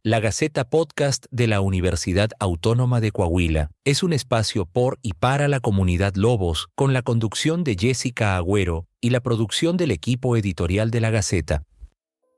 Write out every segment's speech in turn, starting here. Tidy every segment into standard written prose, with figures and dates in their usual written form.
La Gaceta Podcast de la Universidad Autónoma de Coahuila es un espacio por y para la comunidad Lobos, con la conducción de Jessica Agüero y la producción del equipo editorial de La Gaceta.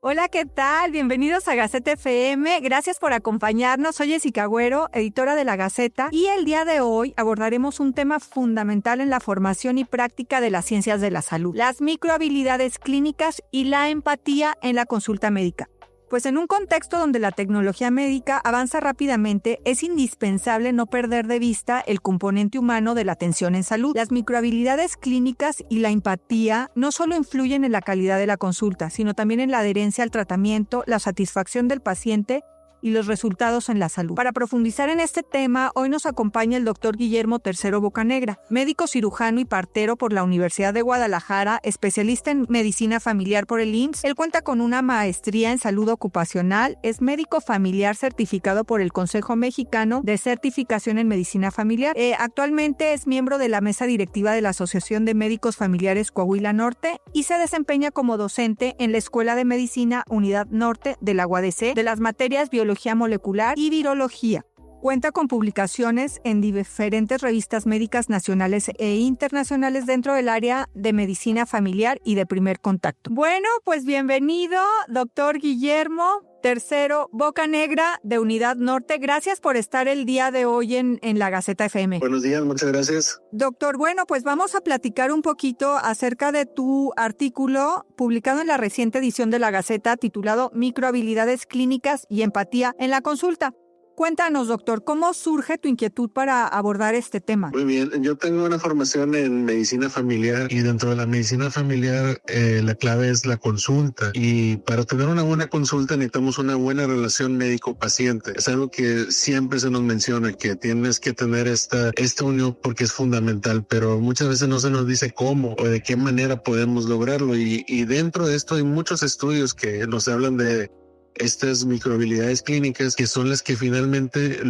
Hola, ¿qué tal? Bienvenidos a Gaceta FM. Gracias por acompañarnos. Soy Jessica Agüero, editora de La Gaceta, y el día de hoy abordaremos un tema fundamental en la formación y práctica de las ciencias de la salud: las microhabilidades clínicas y la empatía en la consulta médica. Pues en un contexto donde la tecnología médica avanza rápidamente, es indispensable no perder de vista el componente humano de la atención en salud. Las microhabilidades clínicas y la empatía no solo influyen en la calidad de la consulta, sino también en la adherencia al tratamiento, la satisfacción del paciente y los resultados en la salud. Para profundizar en este tema, hoy nos acompaña el doctor Guillermo III Bocanegra, médico cirujano y partero por la Universidad de Guadalajara, especialista en medicina familiar por el IMSS. Él cuenta con una maestría en salud ocupacional, es médico familiar certificado por el Consejo Mexicano de Certificación en Medicina Familiar. Actualmente es miembro de la mesa directiva de la Asociación de Médicos Familiares Coahuila Norte y se desempeña como docente en la Escuela de Medicina Unidad Norte de la UADC de las materias biología molecular y virología. Cuenta con publicaciones en diferentes revistas médicas nacionales e internacionales dentro del área de medicina familiar y de primer contacto. Bueno, pues bienvenido, doctor Guillermo III Bocanegra de Unidad Norte. Gracias por estar el día de hoy en La Gaceta FM. Buenos días, muchas gracias. Doctor, bueno, pues vamos a platicar un poquito acerca de tu artículo publicado en la reciente edición de La Gaceta titulado Microhabilidades clínicas y empatía en la consulta. Cuéntanos, doctor, ¿cómo surge tu inquietud para abordar este tema? Muy bien, yo tengo una formación en medicina familiar y dentro de la medicina familiar la clave es la consulta, y para tener una buena consulta necesitamos una buena relación médico-paciente. Es algo que siempre se nos menciona, que tienes que tener esta unión porque es fundamental, pero muchas veces no se nos dice cómo o de qué manera podemos lograrlo, y dentro de esto hay muchos estudios que nos hablan de estas microhabilidades clínicas, que son las que finalmente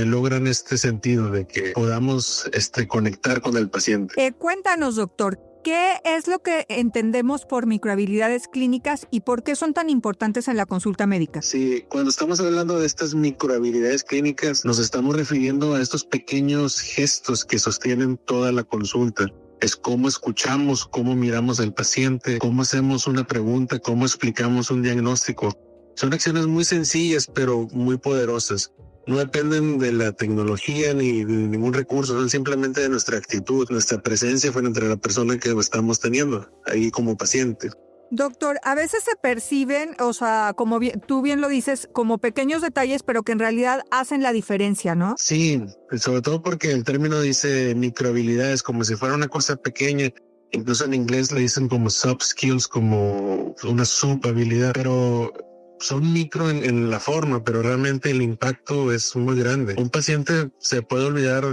logran este sentido de que podamos conectar con el paciente. Cuéntanos, doctor, ¿qué es lo que entendemos por microhabilidades clínicas y por qué son tan importantes en la consulta médica? Sí, cuando estamos hablando de estas microhabilidades clínicas, nos estamos refiriendo a estos pequeños gestos que sostienen toda la consulta. Es cómo escuchamos, cómo miramos al paciente, cómo hacemos una pregunta, cómo explicamos un diagnóstico. Son acciones muy sencillas, pero muy poderosas. No dependen de la tecnología ni de ningún recurso, son simplemente de nuestra actitud, nuestra presencia frente a la persona que estamos teniendo ahí como paciente. Doctor, a veces se perciben, o sea, como tú bien lo dices, como pequeños detalles, pero que en realidad hacen la diferencia, ¿no? Sí, sobre todo porque el término dice microhabilidades, como si fuera una cosa pequeña. Incluso en inglés le dicen como soft skills, como una subhabilidad, pero son micro en la forma, pero realmente el impacto es muy grande. Un paciente se puede olvidar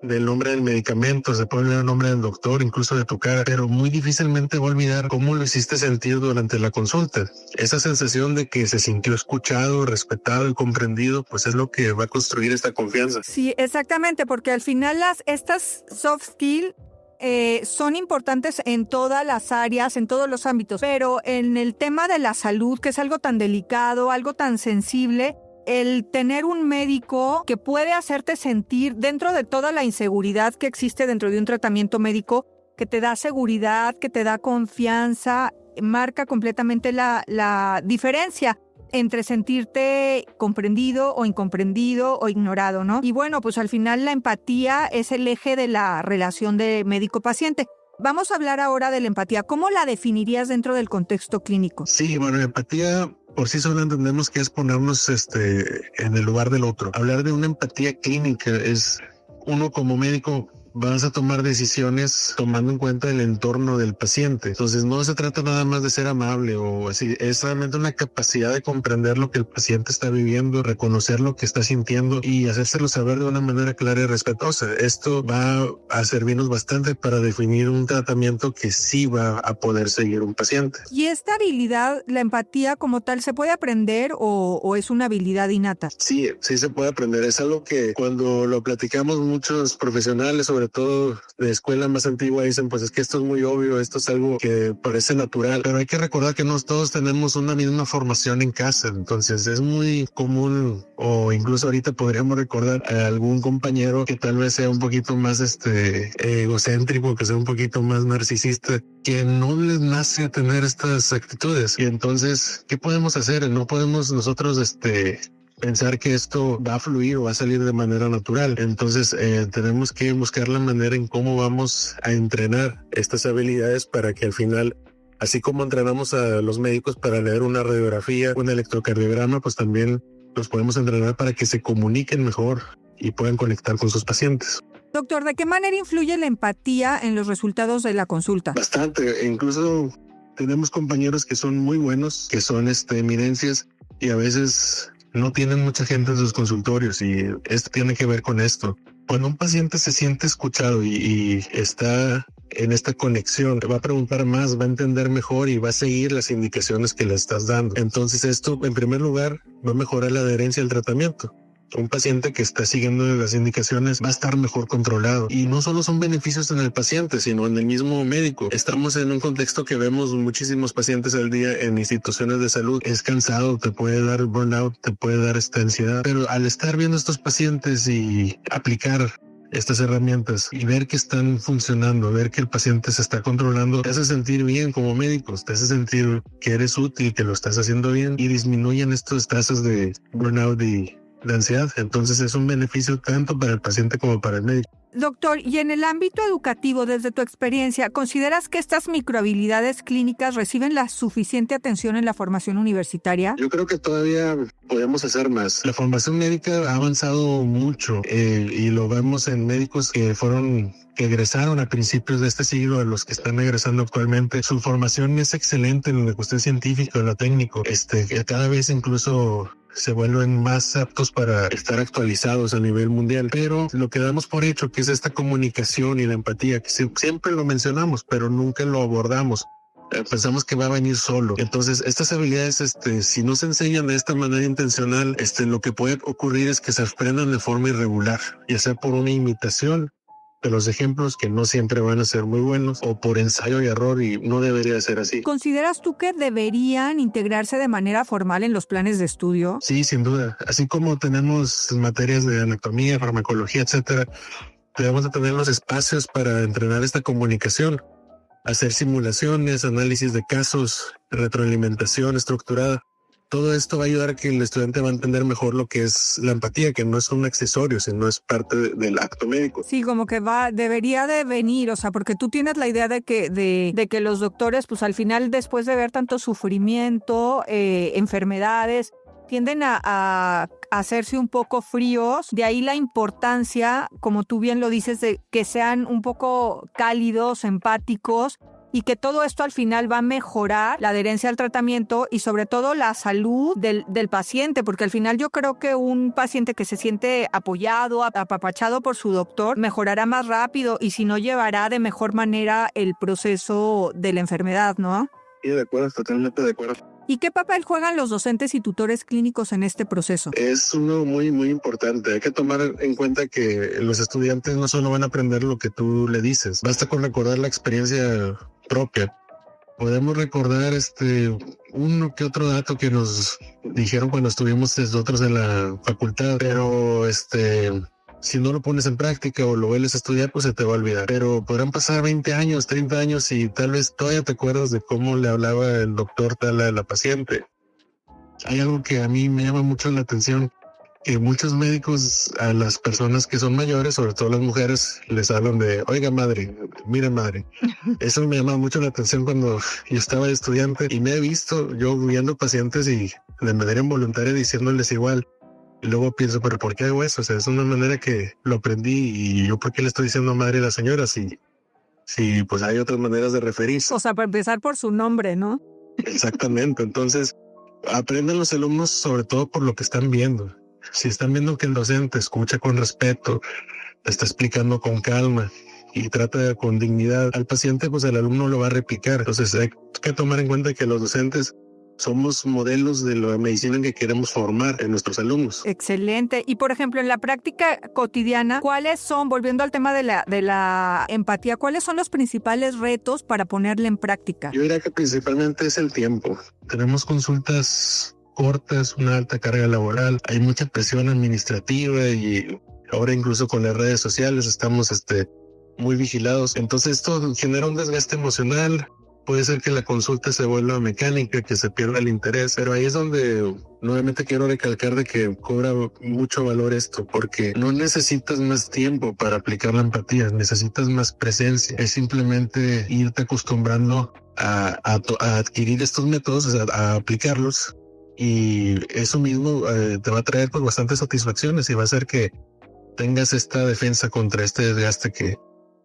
del nombre del medicamento, se puede olvidar el nombre del doctor, incluso de tu cara, pero muy difícilmente va a olvidar cómo lo hiciste sentir durante la consulta. Esa sensación de que se sintió escuchado, respetado y comprendido, pues es lo que va a construir esta confianza. Sí, exactamente, porque al final estas soft skills son importantes en todas las áreas, en todos los ámbitos, pero en el tema de la salud, que es algo tan delicado, algo tan sensible, el tener un médico que puede hacerte sentir, dentro de toda la inseguridad que existe dentro de un tratamiento médico, que te da seguridad, que te da confianza, marca completamente la diferencia entre sentirte comprendido o incomprendido o ignorado, ¿no? Y bueno, pues al final la empatía es el eje de la relación de médico-paciente. Vamos a hablar ahora de la empatía. ¿Cómo la definirías dentro del contexto clínico? Sí, bueno, empatía por sí sola entendemos que es ponernos en el lugar del otro. Hablar de una empatía clínica es uno como médico vas a tomar decisiones tomando en cuenta el entorno del paciente. Entonces no se trata nada más de ser amable o así, es realmente una capacidad de comprender lo que el paciente está viviendo, reconocer lo que está sintiendo y hacérselo saber de una manera clara y respetuosa. Esto va a servirnos bastante para definir un tratamiento que sí va a poder seguir un paciente. ¿Y esta habilidad, la empatía como tal, se puede aprender o es una habilidad innata? Sí, sí se puede aprender. Es algo que cuando lo platicamos muchos profesionales, sobre sobre todo de escuela más antigua, dicen pues es que esto es muy obvio, esto es algo que parece natural, pero hay que recordar que no todos tenemos una misma formación en casa, entonces es muy común, o incluso ahorita podríamos recordar a algún compañero que tal vez sea un poquito más egocéntrico, que sea un poquito más narcisista, que no les nace tener estas actitudes. Y entonces, ¿qué podemos hacer? No podemos nosotros pensar que esto va a fluir o va a salir de manera natural. Entonces tenemos que buscar la manera en cómo vamos a entrenar estas habilidades para que al final, así como entrenamos a los médicos para leer una radiografía, un electrocardiograma, pues también los podemos entrenar para que se comuniquen mejor y puedan conectar con sus pacientes. Doctor, ¿de qué manera influye la empatía en los resultados de la consulta? Bastante, incluso tenemos compañeros que son muy buenos, que son eminencias, y a veces no tienen mucha gente en sus consultorios, y esto tiene que ver con esto. Cuando un paciente se siente escuchado y está en esta conexión, va a preguntar más, va a entender mejor y va a seguir las indicaciones que le estás dando. Entonces esto, en primer lugar, va a mejorar la adherencia al tratamiento. Un paciente que está siguiendo las indicaciones va a estar mejor controlado, y no solo son beneficios en el paciente, sino en el mismo médico. Estamos en un contexto que vemos muchísimos pacientes al día en instituciones de salud. Es cansado, te puede dar burnout, te puede dar ansiedad, pero al estar viendo estos pacientes y aplicar estas herramientas y ver que están funcionando, ver que el paciente se está controlando, te hace sentir bien como médicos, te hace sentir que eres útil, que lo estás haciendo bien, y disminuyen estas tasas de burnout y de ansiedad. Entonces es un beneficio tanto para el paciente como para el médico. Doctor, y en el ámbito educativo, desde tu experiencia, ¿consideras que estas microhabilidades clínicas reciben la suficiente atención en la formación universitaria? Yo creo que todavía podemos hacer más. La formación médica ha avanzado mucho y lo vemos en médicos que egresaron a principios de este siglo, a los que están egresando actualmente. Su formación es excelente en la cuestión científica, en lo técnico. Cada vez incluso se vuelven más aptos para estar actualizados a nivel mundial, pero lo que damos por hecho, que es esta comunicación y la empatía, que siempre lo mencionamos, pero nunca lo abordamos. Pensamos que va a venir solo. Entonces, estas habilidades, si no se enseñan de esta manera intencional, lo que puede ocurrir es que se aprendan de forma irregular, ya sea por una imitación de los ejemplos, que no siempre van a ser muy buenos, o por ensayo y error, y no debería ser así. ¿Consideras tú que deberían integrarse de manera formal en los planes de estudio? Sí, sin duda. Así como tenemos materias de anatomía, farmacología, etcétera, debemos de tener los espacios para entrenar esta comunicación, hacer simulaciones, análisis de casos, retroalimentación estructurada. Todo esto va a ayudar a que el estudiante va a entender mejor lo que es la empatía, que no es un accesorio, sino es parte del acto médico. Sí, como que debería de venir, o sea, porque tú tienes la idea de que los doctores, pues al final, después de ver tanto sufrimiento, enfermedades, tienden a hacerse un poco fríos. De ahí la importancia, como tú bien lo dices, de que sean un poco cálidos, empáticos, y que todo esto al final va a mejorar la adherencia al tratamiento y sobre todo la salud del paciente, porque al final yo creo que un paciente que se siente apoyado, apapachado por su doctor, mejorará más rápido y si no, llevará de mejor manera el proceso de la enfermedad, ¿no? Sí, de acuerdo, totalmente de acuerdo. ¿Y qué papel juegan los docentes y tutores clínicos en este proceso? Es uno muy, muy importante. Hay que tomar en cuenta que los estudiantes no solo van a aprender lo que tú le dices. Basta con recordar la experiencia propia. Podemos recordar uno que otro dato que nos dijeron cuando estuvimos nosotros en la facultad, pero si no lo pones en práctica o lo vuelves a estudiar, pues se te va a olvidar. Pero podrán pasar 20 años, 30 años y tal vez todavía te acuerdas de cómo le hablaba el doctor tal a la paciente. Hay algo que a mí me llama mucho la atención, que muchos médicos a las personas que son mayores, sobre todo las mujeres, les hablan de, oiga madre, mire madre. Eso me llama mucho la atención cuando yo estaba estudiante y me he visto yo viendo pacientes y de manera involuntaria diciéndoles igual. Y luego pienso, pero ¿por qué hago eso? O sea, es una manera que lo aprendí y yo ¿por qué le estoy diciendo madre a la señora? Si pues hay otras maneras de referirse. O sea, para empezar por su nombre, ¿no? Exactamente. Entonces, aprendan los alumnos sobre todo por lo que están viendo. Si están viendo que el docente escucha con respeto, te está explicando con calma y trata con dignidad al paciente, pues el alumno lo va a replicar. Entonces hay que tomar en cuenta que los docentes somos modelos de la medicina que queremos formar en nuestros alumnos. Excelente. Y por ejemplo, en la práctica cotidiana, ¿cuáles son, volviendo al tema de la empatía, cuáles son los principales retos para ponerla en práctica? Yo diría que principalmente es el tiempo. Tenemos consultas cortas, una alta carga laboral, hay mucha presión administrativa y ahora incluso con las redes sociales estamos muy vigilados. Entonces esto genera un desgaste emocional. Puede ser que la consulta se vuelva mecánica, que se pierda el interés, pero ahí es donde nuevamente quiero recalcar de que cobra mucho valor esto, porque no necesitas más tiempo para aplicar la empatía, necesitas más presencia. Es simplemente irte acostumbrando a adquirir estos métodos, o sea, a aplicarlos, y eso mismo te va a traer pues bastantes satisfacciones y va a hacer que tengas esta defensa contra este desgaste que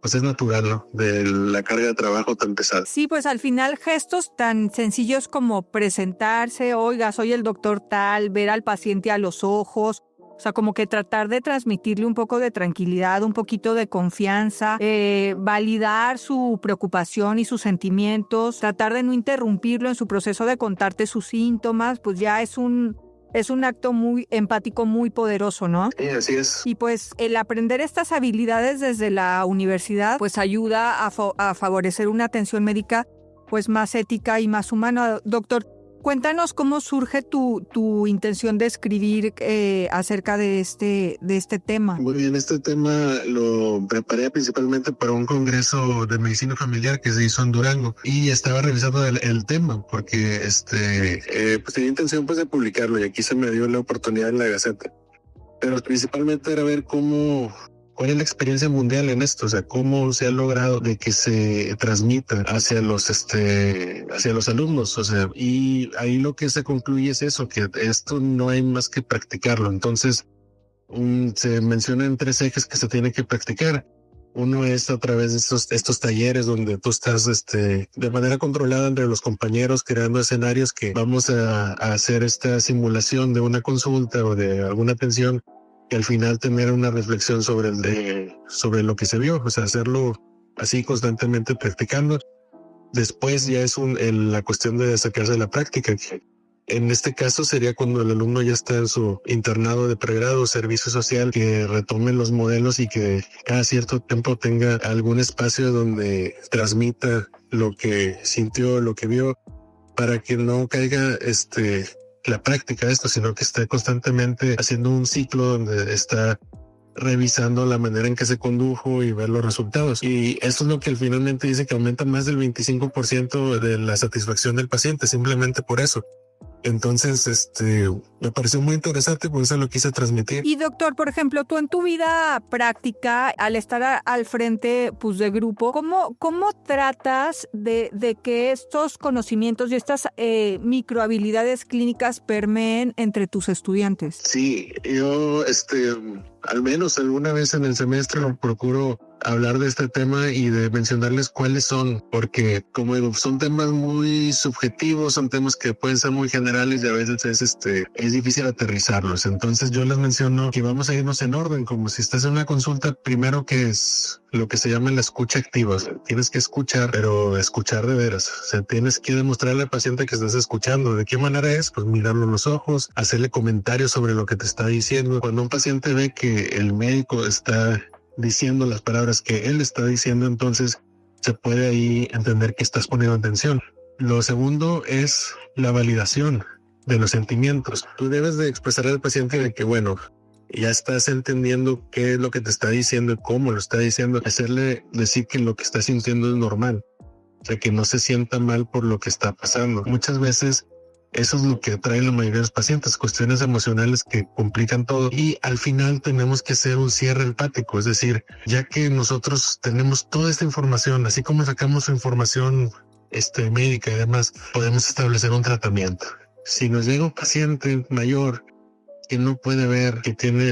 pues es natural, ¿no? De la carga de trabajo tan pesada. Sí, pues al final gestos tan sencillos como presentarse, oiga, soy el doctor tal, ver al paciente a los ojos, o sea, como que tratar de transmitirle un poco de tranquilidad, un poquito de confianza, validar su preocupación y sus sentimientos, tratar de no interrumpirlo en su proceso de contarte sus síntomas, pues ya es un acto muy empático, muy poderoso, ¿no? Sí, así es. Y pues el aprender estas habilidades desde la universidad pues ayuda a favorecer una atención médica pues más ética y más humana. Doctor, cuéntanos cómo surge tu intención de escribir acerca de este tema. Muy bien, este tema lo preparé principalmente para un congreso de medicina familiar que se hizo en Durango y estaba revisando el tema porque pues tenía intención pues de publicarlo y aquí se me dio la oportunidad en la Gaceta. Pero principalmente era ver cuál es la experiencia mundial en esto, o sea, cómo se ha logrado de que se transmita hacia los alumnos, o sea, y ahí lo que se concluye es eso, que esto no hay más que practicarlo. Entonces, se mencionan 3 ejes que se tiene que practicar. Uno es a través de estos talleres donde tú estás de manera controlada entre los compañeros creando escenarios que vamos a hacer esta simulación de una consulta o de alguna atención y al final tener una reflexión sobre lo que se vio, o sea, hacerlo así constantemente practicando. Después ya es la cuestión de sacarse de la práctica. En este caso sería cuando el alumno ya está en su internado de pregrado, servicio social, que retome los modelos y que cada cierto tiempo tenga algún espacio donde transmita lo que sintió, lo que vio, para que no caiga la práctica de esto, sino que esté constantemente haciendo un ciclo donde está revisando la manera en que se condujo y ver los resultados. Y eso es lo que finalmente dice que aumenta más del 25% de la satisfacción del paciente, simplemente por eso. Entonces, me pareció muy interesante, por eso lo quise transmitir. Y doctor, por ejemplo, tú en tu vida práctica, al estar al frente pues, de grupo, ¿cómo tratas de que estos conocimientos y estas microhabilidades clínicas permeen entre tus estudiantes? Sí, yo, al menos alguna vez en el semestre lo procuro hablar de este tema y de mencionarles cuáles son, porque como digo, son temas muy subjetivos, son temas que pueden ser muy generales y a veces es difícil aterrizarlos. Entonces yo les menciono que vamos a irnos en orden, como si estás en una consulta, primero que es lo que se llama la escucha activa. O sea, tienes que escuchar, pero escuchar de veras. O sea, tienes que demostrarle al paciente que estás escuchando. ¿De qué manera es? Pues mirarlo en los ojos, hacerle comentarios sobre lo que te está diciendo. Cuando un paciente ve que el médico está diciendo las palabras que él está diciendo, entonces se puede ahí entender que estás poniendo atención. Lo segundo es la validación de los sentimientos. Tú debes de expresar al paciente de que, bueno, ya estás entendiendo qué es lo que te está diciendo y cómo lo está diciendo. Hacerle decir que lo que está sintiendo es normal. O sea, que no se sienta mal por lo que está pasando. Muchas veces eso es lo que trae la mayoría de los pacientes, cuestiones emocionales que complican todo. Y al final tenemos que hacer un cierre empático, es decir, ya que nosotros tenemos toda esta información, así como sacamos información médica y demás, podemos establecer un tratamiento. Si nos llega un paciente mayor que no puede ver, que tiene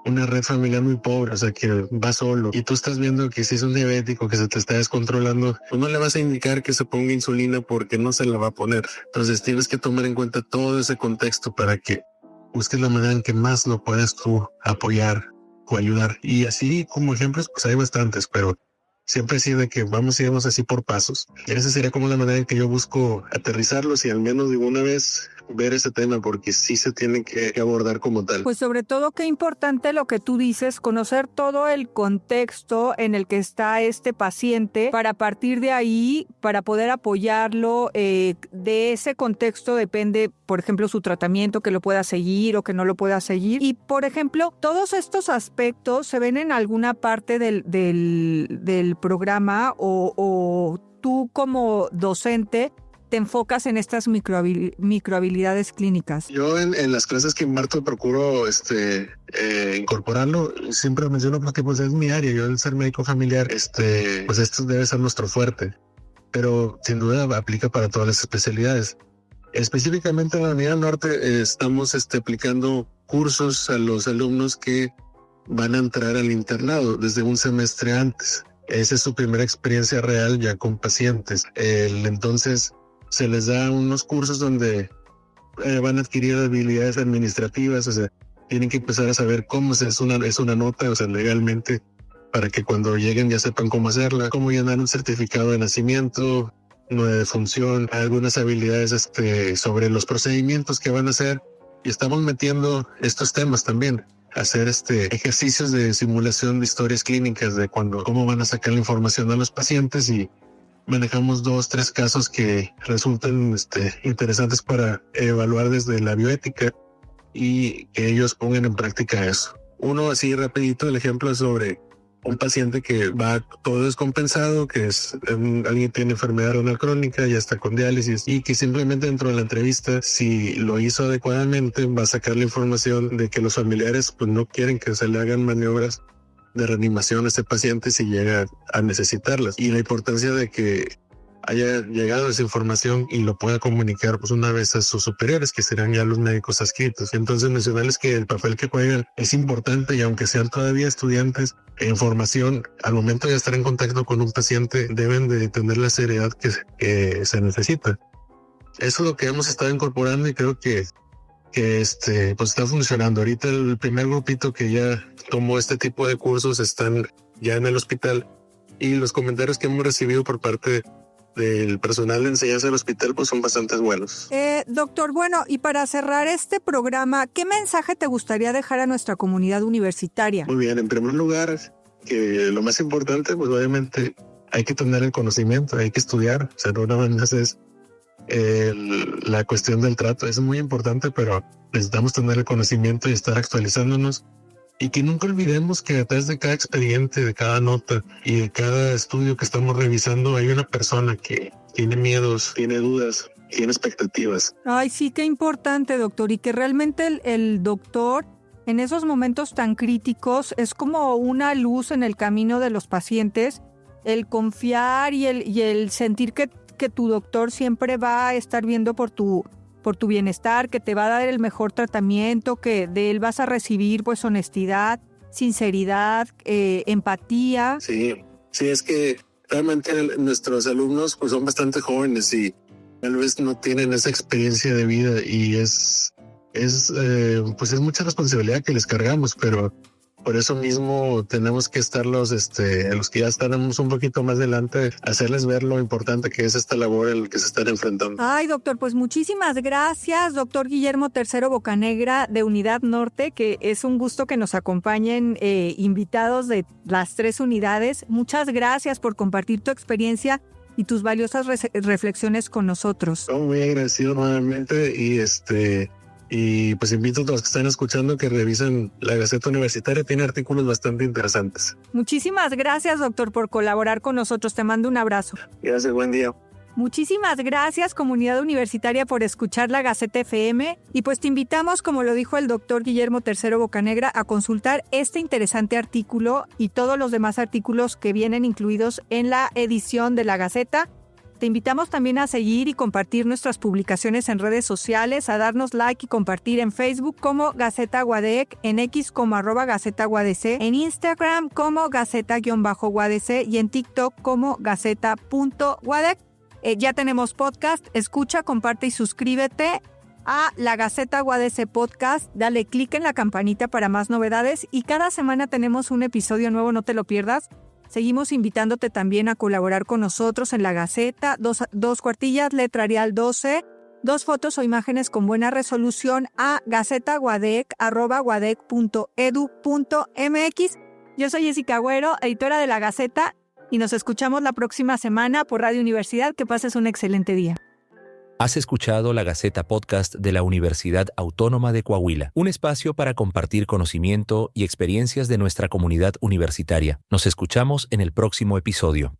una red familiar muy pobre, o sea, que va solo, y tú estás viendo que si es un diabético que se te está descontrolando, pues no le vas a indicar que se ponga insulina porque no se la va a poner. Entonces tienes que tomar en cuenta todo ese contexto para que busques la manera en que más lo puedes tú apoyar o ayudar. Y así como ejemplos, pues hay bastantes, pero siempre ha sido de que iremos así por pasos. Y esa sería como la manera en que yo busco aterrizarlos y al menos de una vez ver ese tema, porque sí se tiene que abordar como tal. Pues sobre todo qué importante lo que tú dices, conocer todo el contexto en el que está este paciente para partir de ahí, para poder apoyarlo. De ese contexto depende, por ejemplo, su tratamiento, que lo pueda seguir o que no lo pueda seguir. Y, por ejemplo, todos estos aspectos se ven en alguna parte del programa o tú como docente te enfocas en estas microhabilidades clínicas. Yo en las clases que imparto procuro incorporarlo. Siempre menciono porque pues es mi área. Yo, el ser médico familiar, pues esto debe ser nuestro fuerte, pero sin duda aplica para todas las especialidades. Específicamente en la Unidad Norte estamos aplicando cursos a los alumnos que van a entrar al internado desde un semestre antes. Esa es su primera experiencia real ya con pacientes. Entonces se les da unos cursos donde van a adquirir habilidades administrativas, o sea, tienen que empezar a saber cómo es una nota, o sea, legalmente, para que cuando lleguen ya sepan cómo hacerla, cómo llenar un certificado de nacimiento, no de defunción, algunas habilidades sobre los procedimientos que van a hacer. Y estamos metiendo estos temas también, hacer ejercicios de simulación de historias clínicas de cómo van a sacar la información a los pacientes, y manejamos 2-3 casos que resultan interesantes para evaluar desde la bioética y que ellos pongan en práctica eso. Uno así rapidito, el ejemplo es sobre un paciente que va todo descompensado, que alguien tiene enfermedad renal crónica, ya está con diálisis, y que simplemente dentro de la entrevista, si lo hizo adecuadamente, va a sacar la información de que los familiares pues no quieren que se le hagan maniobras de reanimación a este paciente si llega a necesitarlas, y la importancia de que haya llegado esa información y lo pueda comunicar pues una vez a sus superiores, que serán ya los médicos adscritos. Entonces mencionarles que el papel que juegan es importante, y aunque sean todavía estudiantes en formación, al momento de estar en contacto con un paciente deben de tener la seriedad que se necesita. Eso es lo que hemos estado incorporando, y creo que pues está funcionando. Ahorita el primer grupito que ya tomó este tipo de cursos están ya en el hospital, y los comentarios que hemos recibido por parte del personal de enseñanza del hospital pues son bastante buenos. Doctor, bueno, y para cerrar este programa, ¿qué mensaje te gustaría dejar a nuestra comunidad universitaria? Muy bien, en primer lugar, que lo más importante, pues obviamente hay que tener el conocimiento, hay que estudiar, o sea, no nada más es la cuestión del trato, es muy importante, pero necesitamos tener el conocimiento y estar actualizándonos. Y que nunca olvidemos que detrás de cada expediente, de cada nota y de cada estudio que estamos revisando hay una persona que tiene miedos, tiene dudas, tiene expectativas. Ay, sí, qué importante, doctor, y que realmente el doctor en esos momentos tan críticos es como una luz en el camino de los pacientes, el confiar y el sentir que tu doctor siempre va a estar viendo por tu bienestar, que te va a dar el mejor tratamiento, que de él vas a recibir pues honestidad, sinceridad, empatía. Sí, es que realmente nuestros alumnos pues son bastante jóvenes y tal vez no tienen esa experiencia de vida, y es mucha responsabilidad que les cargamos, pero por eso mismo tenemos que estar los que ya estamos un poquito más adelante, hacerles ver lo importante que es esta labor en la que se están enfrentando. Ay, doctor, pues muchísimas gracias, doctor Guillermo III Bocanegra de Unidad Norte, que es un gusto que nos acompañen invitados de las 3 unidades. Muchas gracias por compartir tu experiencia y tus valiosas reflexiones con nosotros. Estoy muy agradecido nuevamente, y pues invito a todos los que están escuchando que revisen la Gaceta Universitaria, tiene artículos bastante interesantes. Muchísimas gracias, doctor, por colaborar con nosotros. Te mando un abrazo. Gracias, buen día. Muchísimas gracias, comunidad universitaria, por escuchar la Gaceta FM, y pues te invitamos, como lo dijo el doctor Guillermo III Bocanegra, a consultar este interesante artículo y todos los demás artículos que vienen incluidos en la edición de la Gaceta. Te invitamos también a seguir y compartir nuestras publicaciones en redes sociales, a darnos like y compartir en Facebook como Gaceta UADEC, en X como @GacetaUADC, en Instagram como Gaceta-UADC y en TikTok como Gaceta.UADEC. Ya tenemos podcast, escucha, comparte y suscríbete a la Gaceta UADC Podcast. Dale clic en la campanita para más novedades, y cada semana tenemos un episodio nuevo, no te lo pierdas. Seguimos invitándote también a colaborar con nosotros en La Gaceta, dos cuartillas, letra Arial 12, 2 fotos o imágenes con buena resolución a gacetaguadec@guadec.edu.mx. Yo soy Jessica Agüero, editora de La Gaceta, y nos escuchamos la próxima semana por Radio Universidad. Que pases un excelente día. Has escuchado La Gaceta Podcast de la Universidad Autónoma de Coahuila, un espacio para compartir conocimiento y experiencias de nuestra comunidad universitaria. Nos escuchamos en el próximo episodio.